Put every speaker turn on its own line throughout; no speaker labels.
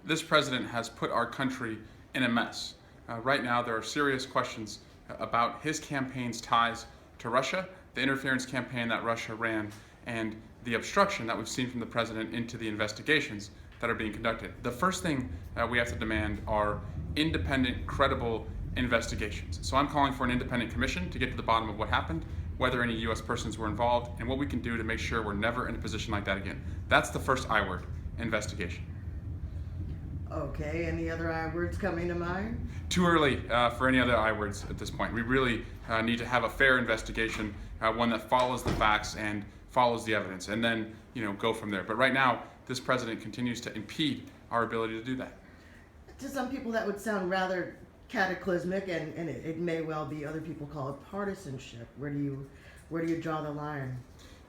This president has put our country in a mess. Right now, there are serious questions about his campaign's ties to Russia, the interference campaign that Russia ran, and the obstruction that we've seen from the president into the investigations that are being conducted. The first thing we have to demand are independent, credible investigations. So I'm calling for an independent commission to get to the bottom of what happened, whether any U.S. persons were involved, and what we can do to make sure we're never in a position like that again. That's the first I word, investigation.
Okay, any other I words coming to mind?
Too early for any other I words at this point. We really need to have a fair investigation, one that follows the facts and follows the evidence, and then go from there. But right now, this president continues to impede our ability to do that.
To some people, that would sound rather cataclysmic, and it may well be. Other people call it partisanship. Where do you draw the line?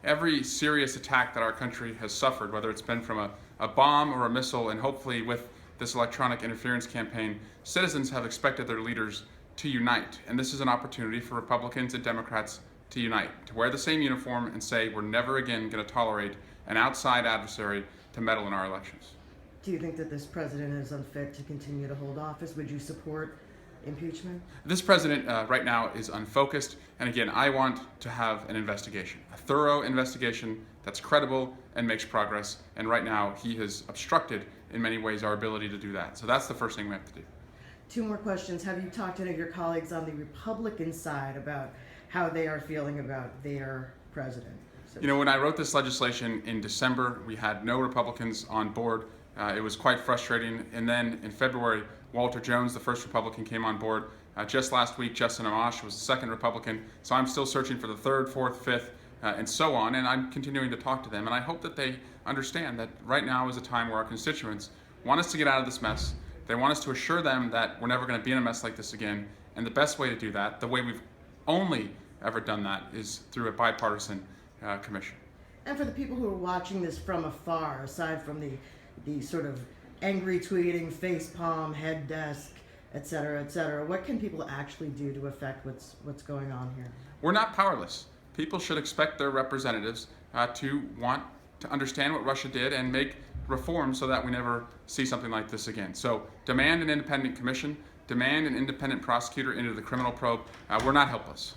Every serious attack that our country has suffered, whether it's been from a bomb or a missile, and hopefully with this electronic interference campaign, citizens have expected their leaders to unite. And this is an opportunity for Republicans and Democrats to unite, to wear the same uniform and say we're never again going to tolerate an outside adversary to meddle in our elections.
Do you think that this president is unfit to continue to hold office? Would you support impeachment?
This president right now is unfocused, and again, I want to have an investigation, a thorough investigation that's credible and makes progress, and right now he has obstructed in many ways our ability to do that. So that's the first thing we have to do.
Two more questions. Have you talked to any of your colleagues on the Republican side about how they are feeling about their president?
When I wrote this legislation in December, we had no Republicans on board. It was quite frustrating. And then in February, Walter Jones, the first Republican, came on board. Just last week, Justin Amash was the second Republican. So I'm still searching for the third, fourth, fifth, and so on. And I'm continuing to talk to them. And I hope that they understand that right now is a time where our constituents want us to get out of this mess. They want us to assure them that we're never going to be in a mess like this again. And the best way to do that, the way we've only ever done that, is through a bipartisan commission.
And for the people who are watching this from afar, aside from the sort of angry tweeting, facepalm, head desk, et cetera, what can people actually do to affect what's going on here?
We're not powerless. People should expect their representatives to want to understand what Russia did and make reforms so that we never see something like this again. So demand an independent commission, demand an independent prosecutor into the criminal probe. We're not helpless.